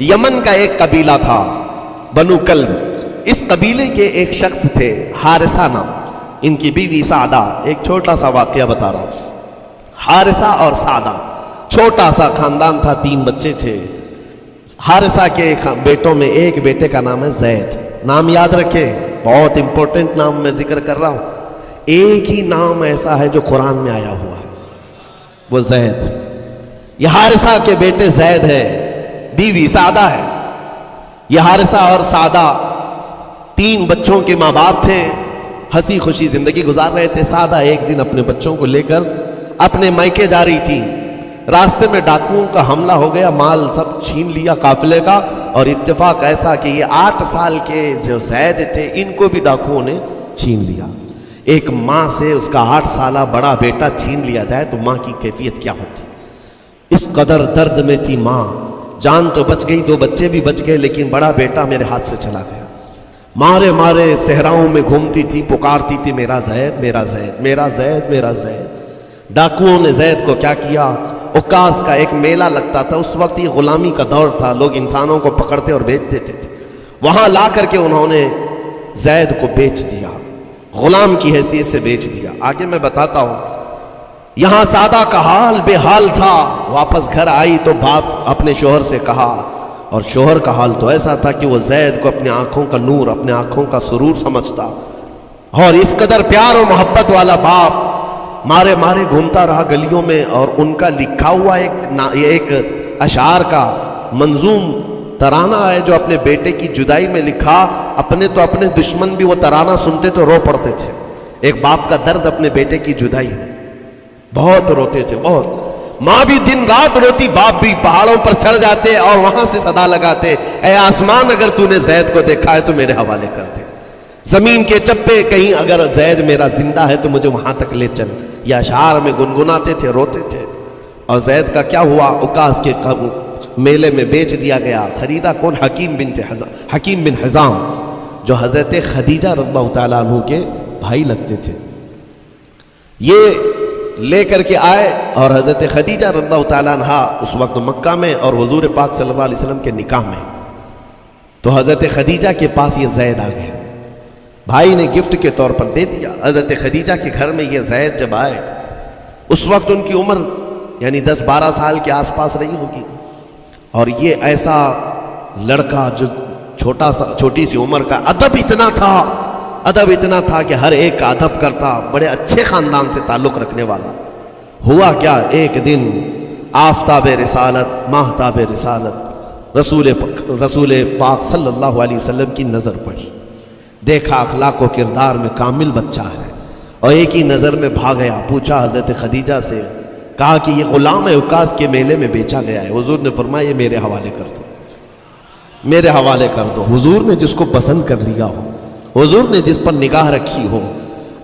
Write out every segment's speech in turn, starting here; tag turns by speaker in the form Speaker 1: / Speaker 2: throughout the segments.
Speaker 1: یمن کا ایک قبیلہ تھا بنو کلب. اس قبیلے کے ایک شخص تھے حارثہ نام، ان کی بیوی سعدہ. ایک چھوٹا سا واقعہ بتا رہا ہوں. حارثہ اور سعدہ چھوٹا سا خاندان تھا، 3 بچے تھے. حارثہ کے بیٹوں میں ایک بیٹے کا نام ہے زید. نام یاد رکھے، بہت امپورٹنٹ نام میں ذکر کر رہا ہوں. ایک ہی نام ایسا ہے جو قرآن میں آیا ہوا ہے، وہ زید. یہ حارثہ کے بیٹے زید ہے، بیوی سعدہ ہے. یہ حارثہ اور سعدہ 3 بچوں کے ماں باپ تھے، ہنسی خوشی زندگی گزار رہے تھے. سعدہ ایک دن اپنے بچوں کو لے کر اپنے مائکے جا رہی تھی. راستے میں ڈاکوؤں کا حملہ ہو گیا، مال سب چھین لیا قافلے کا. اور اتفاق ایسا کہ یہ 8 سال کے جو زید تھے ان کو بھی ڈاکوؤں نے چھین لیا. ایک ماں سے اس کا 8 سالہ بڑا بیٹا چھین لیا جائے تو ماں کی کیفیت کیا ہوتی. اس قدر درد میں تھی ماں. جان تو بچ گئی، 2 بچے بھی بچ گئے، لیکن بڑا بیٹا میرے ہاتھ سے چلا گیا. مارے مارے صحراؤں میں گھومتی تھی، پکارتی تھی میرا زید میرا زید میرا زید میرا زید. ڈاکوؤں نے زید کو کیا کیا، عکاظ کا ایک میلہ لگتا تھا. اس وقت یہ غلامی کا دور تھا، لوگ انسانوں کو پکڑتے اور بیچ دیتے تھے. وہاں لا کر کے انہوں نے زید کو بیچ دیا، غلام کی حیثیت سے بیچ دیا. آگے میں بتاتا ہوں. یہاں سعدہ کا حال بے حال تھا. واپس گھر آئی تو باپ اپنے شوہر سے کہا، اور شوہر کا حال تو ایسا تھا کہ وہ زید کو اپنے آنکھوں کا نور، اپنے آنکھوں کا سرور سمجھتا. اور اس قدر پیار و محبت والا باپ مارے مارے گھومتا رہا گلیوں میں. اور ان کا لکھا ہوا ایک اشعار کا منظوم ترانہ ہے جو اپنے بیٹے کی جدائی میں لکھا. اپنے دشمن بھی وہ ترانہ سنتے تو رو پڑتے تھے. ایک باپ کا درد اپنے بیٹے کی جدائی میں، بہت روتے تھے بہت. ماں بھی دن رات روتی، باپ بھی پہاڑوں پر چڑھ جاتے اور وہاں سے صدا لگاتے، اے آسمان اگر تو نے زید کو دیکھا ہے تو میرے حوالے کر دے. زمین کے چپے کہیں اگر زید میرا زندہ ہے تو مجھے وہاں تک لے چل. یہ اشعار میں گنگناتے تھے، روتے تھے. اور زید کا کیا ہوا، عکاظ کے میلے میں بیچ دیا گیا. خریدا کون؟ حکیم بن حزام، جو حضرت خدیجہ رضی اللہ تعالیٰ عنہ کے بھائی لگتے تھے. یہ لے کر کے آئے اور حضرت خدیجہ رضی اللہ تعالیٰ عنہ اس وقت مکہ میں اور حضور پاک صلی اللہ علیہ وسلم کے نکاح میں. تو حضرت خدیجہ کے پاس یہ زید آ گیا. بھائی نے گفٹ کے طور پر دے دیا. حضرت خدیجہ کے گھر میں یہ زید جب آئے، اس وقت ان کی عمر یعنی 10-12 سال کے آس پاس رہی ہوگی. اور یہ ایسا لڑکا جو چھوٹی سی عمر کا، ادب اتنا تھا کہ ہر ایک کا ادب کرتا، بڑے اچھے خاندان سے تعلق رکھنے والا. ہوا کیا، ایک دن آفتاب رسالت، ماہتاب رسالت رسول پاک صلی اللہ علیہ وسلم کی نظر پڑی. دیکھا اخلاق و کردار میں کامل بچہ ہے، اور ایک ہی نظر میں بھاگ گیا. پوچھا حضرت خدیجہ سے، کہا کہ یہ غلام عکاظ کے میلے میں بیچا گیا ہے. حضور نے فرمایا یہ میرے حوالے کر دو، میرے حوالے کر دو. حضور نے جس کو پسند کر لیا ہو، حضور نے جس پر نگاہ رکھی ہو.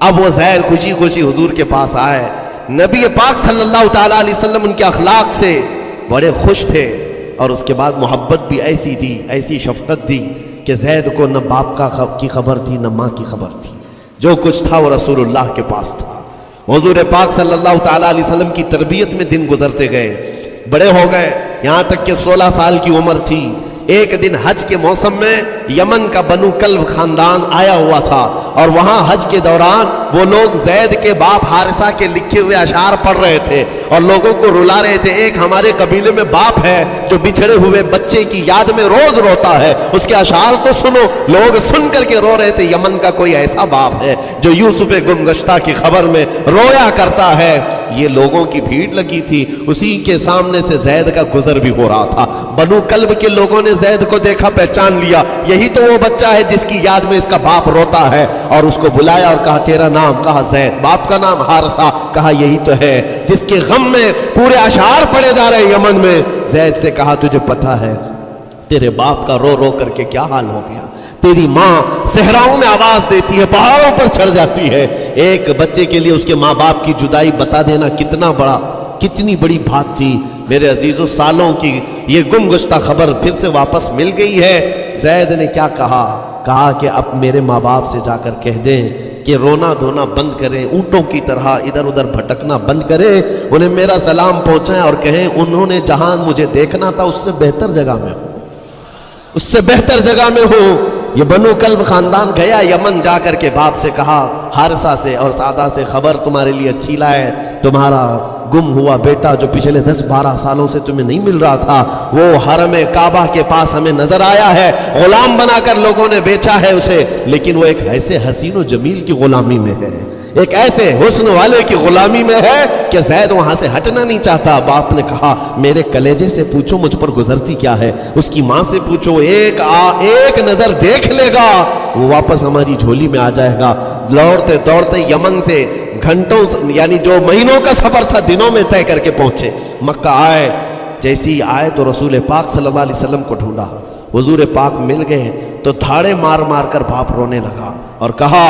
Speaker 1: اب وہ زید خوشی خوشی حضور کے پاس آئے. نبی پاک صلی اللہ تعالیٰ علیہ وسلم ان کے اخلاق سے بڑے خوش تھے، اور اس کے بعد محبت بھی ایسی دی، ایسی شفقت دی کہ زید کو نہ باپ کی خبر تھی نہ ماں کی خبر تھی. جو کچھ تھا وہ رسول اللہ کے پاس تھا. حضور پاک صلی اللہ تعالیٰ علیہ وسلم کی تربیت میں دن گزرتے گئے، بڑے ہو گئے، یہاں تک کہ 16 سال کی عمر تھی. ایک دن حج کے موسم میں یمن کا بنو کلب خاندان آیا ہوا تھا، اور وہاں حج کے دوران وہ لوگ زید کے باپ حارثہ کے لکھے ہوئے اشعار پڑھ رہے تھے اور لوگوں کو رلا رہے تھے. ایک ہمارے قبیلے میں باپ ہے جو بچھڑے ہوئے بچے کی یاد میں روز روتا ہے، اس کے اشعار تو سنو. لوگ سن کر کے رو رہے تھے، یمن کا کوئی ایسا باپ ہے جو یوسف گمگشتہ کی خبر میں رویا کرتا ہے. یہ لوگوں کی بھیڑ لگی تھی، اسی کے سامنے سے زید کا گزر بھی ہو رہا تھا. بنو کلب کے لوگوں نے زید کو دیکھا، پہچان لیا، یہی تو وہ بچہ ہے جس کی یاد میں اس کا باپ روتا ہے. اور اس کو بلایا اور کہا تیرا نام؟ کہا زید. باپ کا نام حارثہ. کہا یہی تو ہے جس کے غم میں پورے اشعار پڑے جا رہے یمن میں. زید سے کہا تجھے پتہ ہے تیرے باپ کا رو رو کر کے کیا حال ہو گیا؟ تیری ماں صحراؤں میں آواز دیتی ہے، پہاڑوں پر چڑھ جاتی ہے. ایک بچے کے لیے اس کے ماں باپ کی جدائی بتا دینا کتنی بڑی بات تھی. میرے عزیزوں، سالوں کی یہ گم گشتہ خبر پھر سے واپس مل گئی ہے. زید نے کیا کہا کہ اب میرے ماں باپ سے جا کر کہہ دیں کہ رونا دھونا بند کریں، اونٹوں کی طرح ادھر ادھر بھٹکنا بند کریں، انہیں میرا سلام پہنچائیں اور کہیں انہوں نے جہاں مجھے دیکھنا تھا اس سے بہتر جگہ میں ہوں. اس سے بہتر جگہ میں ہوں۔ یہ بنو کلب خاندان گیا یمن، جا کر کے باپ سے کہا، حارثہ سے اور سعدہ سے، خبر تمہارے لیے اچھی لائے، تمہارا گم ہوا بیٹا جو پچھلے 10-12 سالوں سے تمہیں نہیں مل رہا تھا، وہ حرم کعبہ کے پاس ہمیں نظر آیا ہے، غلام بنا کر لوگوں نے بیچا ہے اسے، لیکن وہ ایک ایسے حسین و جمیل کی غلامی میں ہے، ایک ایسے حسن والے کی غلامی میں ہے کہ زید وہاں سے ہٹنا نہیں چاہتا۔ باپ نے کہا میرے کلیجے سے پوچھو مجھ پر گزرتی کیا ہے، اس کی ماں سے پوچھو، ایک نظر دیکھ لے گا وہ واپس ہماری جھولی میں آ جائے گا۔ دوڑتے دوڑتے یمن سے گھنٹوں یعنی جو مہینوں کا سفر تھا دنوں میں طے کر کے پہنچے، مکہ آئے، جیسی آئے تو رسول پاک صلی اللہ علیہ وسلم کو ڈھونڈا، حضور پاک مل گئے تو دھاڑے مار مار کر باپ رونے لگا اور کہا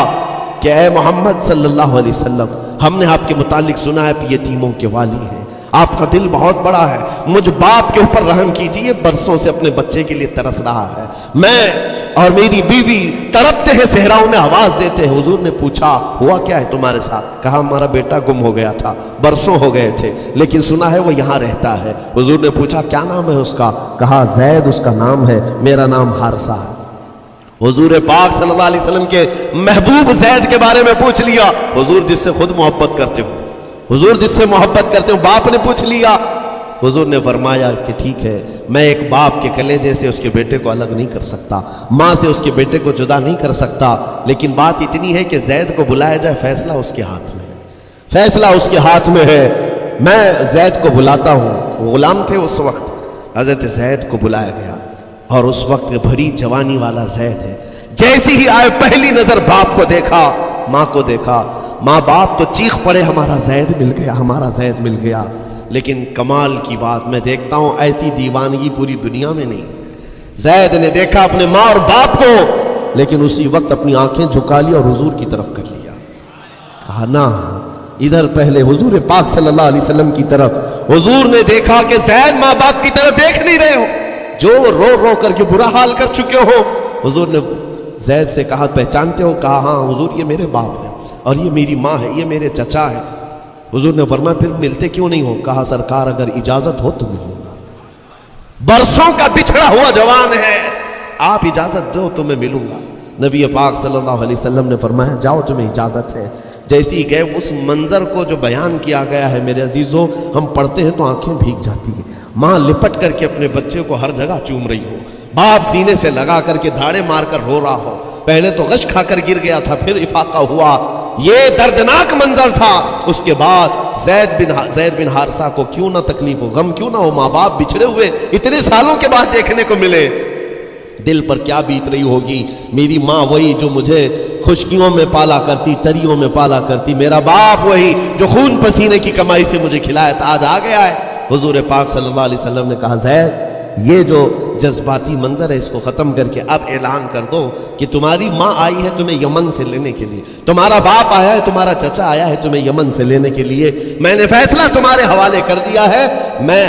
Speaker 1: کہ اے محمد صلی اللہ علیہ وسلم، ہم نے آپ کے متعلق سنا ہے کہ یتیموں کے والی ہیں، آپ کا دل بہت بڑا ہے، مجھ باپ کے اوپر رحم کیجئے، برسوں سے اپنے بچے کے لیے ترس رہا ہے، میں اور میری بیوی تڑپتے ہیں، صحراؤں میں آواز دیتے ہیں۔ حضور نے پوچھا ہوا کیا ہے تمہارے ساتھ؟ کہا ہمارا بیٹا گم ہو گیا تھا، برسوں ہو گئے تھے، لیکن سنا ہے وہ یہاں رہتا ہے۔ حضور نے پوچھا کیا نام ہے اس کا؟ کہا زید اس کا نام ہے، میرا نام حارثہ ہے۔ حضور پاک صلی اللہ علیہ وسلم کے محبوب زید کے بارے میں پوچھ لیا، حضور جس سے خود محبت کرتے ہو، حضور جس سے محبت کرتے ہو، باپ نے پوچھ لیا۔ حضور نے فرمایا کہ ٹھیک ہے، میں ایک باپ کے کلیجے سے اس کے بیٹے کو الگ نہیں کر سکتا، ماں سے اس کے بیٹے کو جدا نہیں کر سکتا، لیکن بات اتنی ہے کہ زید کو بلایا جائے، فیصلہ اس کے ہاتھ میں ہے، فیصلہ اس کے ہاتھ میں ہے، میں زید کو بلاتا ہوں۔ غلام تھے اس وقت، حضرت زید کو بلایا گیا اور اس وقت بھری جوانی والا زید ہے، جیسی ہی آئے پہلی نظر باپ کو دیکھا، ماں کو دیکھا، ماں باپ تو چیخ پڑے ہمارا زید مل گیا، ہمارا زید مل گیا۔ لیکن کمال کی بات میں دیکھتا ہوں ایسی دیوانگی پوری دنیا میں نہیں۔ زید نے دیکھا اپنے ماں اور باپ کو، لیکن اسی وقت اپنی آنکھیں جھکا لی اور حضور کی طرف کر لیا، کہا نہ، ادھر پہلے حضور پاک صلی اللہ علیہ وسلم کی طرف۔ حضور نے دیکھا کہ زید ماں باپ کی طرف دیکھ نہیں رہے ہو، جو رو رو کر کے برا حال کر چکے ہو۔ حضور نے زید سے کہا پہچانتے ہو؟ کہا ہاں حضور یہ میرے باپ ہیں اور یہ میری ماں ہے، یہ میرے چچا ہے۔ حضور نے فرمایا پھر ملتے کیوں نہیں ہو؟ کہا سرکار اگر اجازت ہو تو ملوں گا، برسوں کا بچھڑا ہوا جوان ہے، آپ اجازت دو تو میں ملوں گا۔ نبی پاک صلی اللہ علیہ وسلم نے فرمایا جاؤ تمہیں اجازت ہے۔ جیسے ہی گئے اس منظر کو جو بیان کیا گیا ہے میرے عزیزوں، ہم پڑھتے ہیں تو آنکھیں بھیگ جاتی ہیں۔ ماں لپٹ کر کے اپنے بچے کو ہر جگہ چوم رہی ہو، باپ سینے سے لگا کر کے دھاڑے مار کر رو رہا ہو، پہلے تو غش کھا کر گر گیا تھا، پھر افاقہ ہوا، یہ دردناک منظر تھا۔ اس کے بعد زید بن حارثہ کو کیوں نہ تکلیف ہو، غم کیوں نہ ہو، ماں باپ بچھڑے ہوئے اتنے سالوں کے بعد دیکھنے کو ملے، دل پر کیا بیت رہی ہوگی۔ میری ماں وہی جو مجھے خشکیوں میں پالا کرتی، تریوں میں پالا کرتی، میرا باپ وہی جو خون پسینے کی کمائی سے مجھے کھلایا تھا، آج آ گیا ہے۔ حضور پاک صلی اللہ علیہ وسلم نے کہا زید یہ جو جذباتی منظر ہے اس کو ختم کر کے اب اعلان کر دو کہ تمہاری ماں آئی ہے تمہیں یمن سے لینے کے لیے، تمہارا باپ آیا ہے، تمہارا چچا آیا ہے تمہیں یمن سے لینے کے لیے، میں نے فیصلہ تمہارے حوالے کر دیا ہے، میں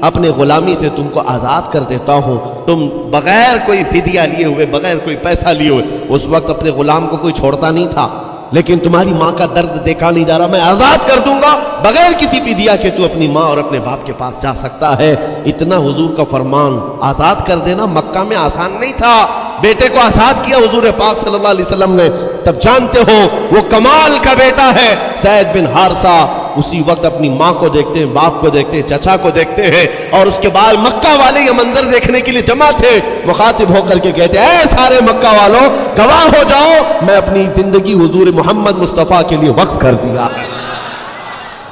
Speaker 1: اپنے غلامی سے تم کو آزاد کر دیتا ہوں، تم بغیر کوئی فدیہ لیے ہوئے، بغیر کوئی پیسہ لیے ہوئے، اس وقت اپنے غلام کو کوئی چھوڑتا نہیں تھا، لیکن تمہاری ماں کا درد دیکھا نہیں جا رہا، میں آزاد کر دوں گا بغیر کسی فدیہ کے، تو اپنی ماں اور اپنے باپ کے پاس جا سکتا ہے۔ اتنا حضور کا فرمان، آزاد کر دینا مکہ میں آسان نہیں تھا، بیٹے کو آزاد کیا حضور پاک صلی اللہ علیہ وسلم نے، تب جانتے ہو وہ کمال کا بیٹا ہے زید بن حارثہ۔ اسی وقت اپنی ماں کو دیکھتے ہیں، باپ کو دیکھتے ہیں، چچا کو دیکھتے ہیں، اور اس کے بعد مکہ والے یہ منظر دیکھنے کے لیے جمع تھے، مخاطب ہو کر کے کہتے ہیں اے سارے مکہ والوں گواہ ہو جاؤ، میں اپنی زندگی حضور محمد مصطفیٰ کے لیے وقف کر دیا ہے،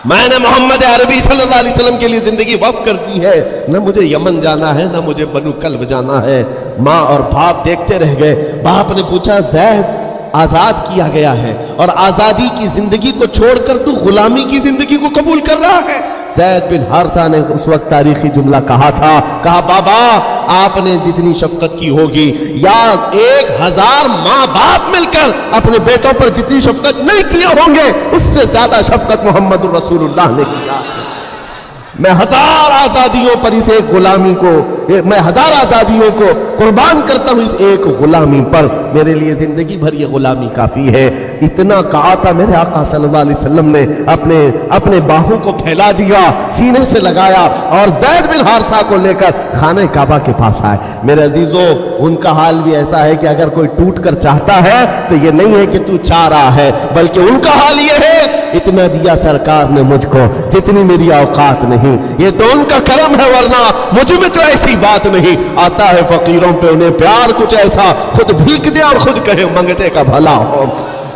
Speaker 1: میں نے محمد عربی صلی اللہ علیہ وسلم کے لیے زندگی وقف کر دی ہے، نہ مجھے یمن جانا ہے، نہ مجھے بنو کلب جانا ہے۔ ماں اور باپ دیکھتے رہ گئے۔ باپ نے پوچھا زید آزاد کیا گیا ہے اور آزادی کی زندگی کو چھوڑ کر تو غلامی کی زندگی کو قبول کر رہا ہے؟ زید بن حارثہ نے اس وقت تاریخی جملہ کہا تھا، کہا بابا آپ نے جتنی شفقت کی ہوگی یا 1000 ماں باپ مل کر اپنے بیٹوں پر جتنی شفقت نہیں کیے ہوں گے، اس سے زیادہ شفقت محمد الرسول اللہ نے کیا۔ میں ہزار آزادیوں پر اس ایک غلامی کو، میں ہزار آزادیوں کو قربان کرتا ہوں اس ایک غلامی پر، میرے لیے زندگی بھر یہ غلامی کافی ہے۔ اتنا کہا تھا میرے آقا صلی اللہ علیہ وسلم نے اپنے باہوں کو پھیلا دیا، سینے سے لگایا اور زید بن حارثہ کو لے کر خانہ کعبہ کے پاس آئے۔ میرے عزیزو، ان کا حال بھی ایسا ہے کہ اگر کوئی ٹوٹ کر چاہتا ہے تو یہ نہیں ہے کہ تو چاہ رہا ہے، بلکہ ان کا حال یہ ہے اتنا دیا سرکار نے مجھ کو جتنی میری اوقات نہیں، یہ تو ان کا کرم ہے، ورنہ مجھ میں تو ایسی بات نہیں۔ آتا ہے فقیروں پہ انہیں پیار کچھ ایسا، خود بھیک دے اور خود کہے منگتے کا بھلا ہو۔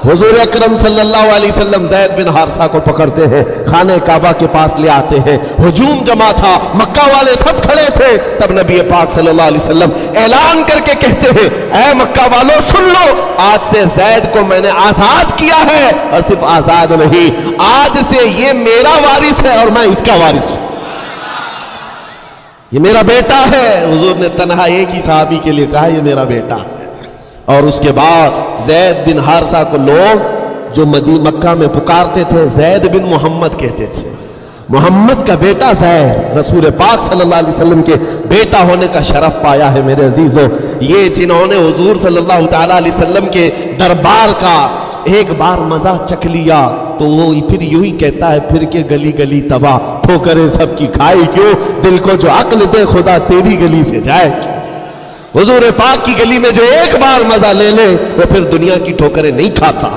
Speaker 1: حضور اکرم صلی اللہ علیہ وسلم زید بن حارثہ کو پکڑتے ہیں، خانہ کعبہ کے پاس لے آتے ہیں۔ ہجوم جمع تھا، مکہ والے سب کھڑے تھے، تب نبی پاک صلی اللہ علیہ وسلم اعلان کر کے کہتے ہیں، اے مکہ والوں سن لو، آج سے زید کو میں نے آزاد کیا ہے، اور صرف آزاد نہیں، آج سے یہ میرا وارث ہے اور میں اس کا وارث ہوں، یہ میرا بیٹا ہے۔ حضور نے تنہا ایک ہی صحابی کے لیے کہا یہ میرا بیٹا ہے۔ اور اس کے بعد زید بن حارثہ کو لوگ جو مکہ میں پکارتے تھے زید بن محمد کہتے تھے، محمد کا بیٹا زید، رسول پاک صلی اللہ علیہ وسلم کے بیٹا ہونے کا شرف پایا ہے۔ میرے عزیزو، یہ جنہوں نے حضور صلی اللہ تعالیٰ علیہ وسلم کے دربار کا ایک بار مزہ چکھ لیا تو وہ پھر یوں ہی کہتا ہے پھر کے گلی گلی تباہ، ٹھوکریں سب کی کھائی کیوں، دل کو جو عقل دے خدا تیری گلی سے جائے کیوں۔ حضور پاک کی گلی میں جو ایک بار مزہ لے لے وہ پھر دنیا کی ٹھوکریں نہیں کھاتا۔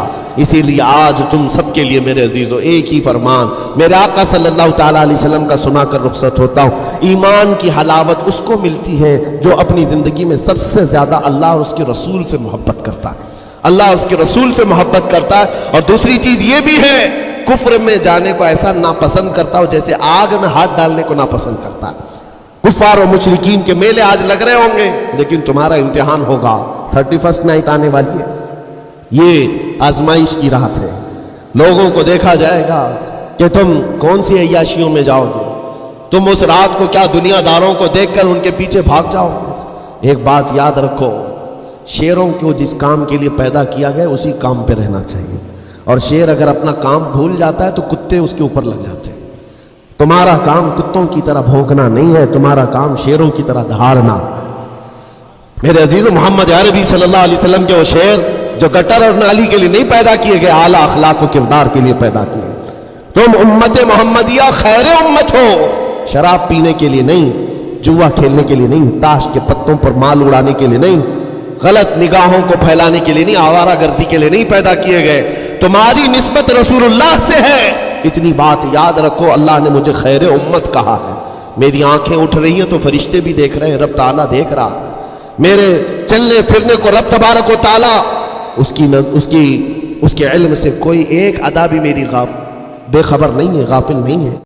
Speaker 1: اسی لیے آج تم سب کے لیے میرے عزیزو ایک ہی فرمان میرے آقا صلی اللہ تعالیٰ علیہ وسلم کا سنا کر رخصت ہوتا ہوں۔ ایمان کی حلاوت اس کو ملتی ہے جو اپنی زندگی میں سب سے زیادہ اللہ اور اس کے رسول سے محبت کرتا ہے، اللہ اس کے رسول سے محبت کرتا ہے۔ اور دوسری چیز یہ بھی ہے، کفر میں جانے کو ایسا ناپسند کرتا ہو جیسے آگ میں ہاتھ ڈالنے کو ناپسند کرتا ہے۔ کفار و مشرکین کے میلے آج لگ رہے ہوں گے، لیکن تمہارا امتحان ہوگا، 31 نائٹ آنے والی ہے، یہ آزمائش کی رات ہے۔ لوگوں کو دیکھا جائے گا کہ تم کون سی عیاشیوں میں جاؤ گے، تم اس رات کو کیا دنیا داروں کو دیکھ کر ان کے پیچھے بھاگ جاؤ گے۔ ایک بات یاد رکھو، شیروں کو جس کام کے لیے پیدا کیا گیا اسی کام پہ رہنا چاہیے، اور شیر اگر اپنا کام بھول جاتا ہے تو کتے اس کے اوپر لگ جاتے ہیں۔ تمہارا کام کتوں کی طرح بھونکنا نہیں ہے، تمہارا کام شیروں کی طرح دھاڑنا۔ میرے عزیز محمد عربی صلی اللہ علیہ وسلم کے وہ شیر جو گٹر اور نالی کے لیے نہیں پیدا کیے گئے، اعلیٰ اخلاق و کردار کے لیے پیدا کیے۔ تم امت محمدیہ خیر امت ہو، شراب پینے کے لیے نہیں، جوا کھیلنے کے لیے نہیں، تاش کے پتوں پر مال اڑانے کے لیے نہیں، غلط نگاہوں کو پھیلانے کے لیے نہیں، آوارہ گردی کے لیے نہیں پیدا کیے گئے۔ تمہاری نسبت رسول اللہ سے ہے، اتنی بات یاد رکھو، اللہ نے مجھے خیر امت کہا ہے۔ میری آنکھیں اٹھ رہی ہیں تو فرشتے بھی دیکھ رہے ہیں، رب تعالیٰ دیکھ رہا ہے میرے چلنے پھرنے کو، رب تبارک و تعالیٰ اس کے علم سے کوئی ایک ادا بھی میری بے خبر نہیں ہے، غافل نہیں ہے۔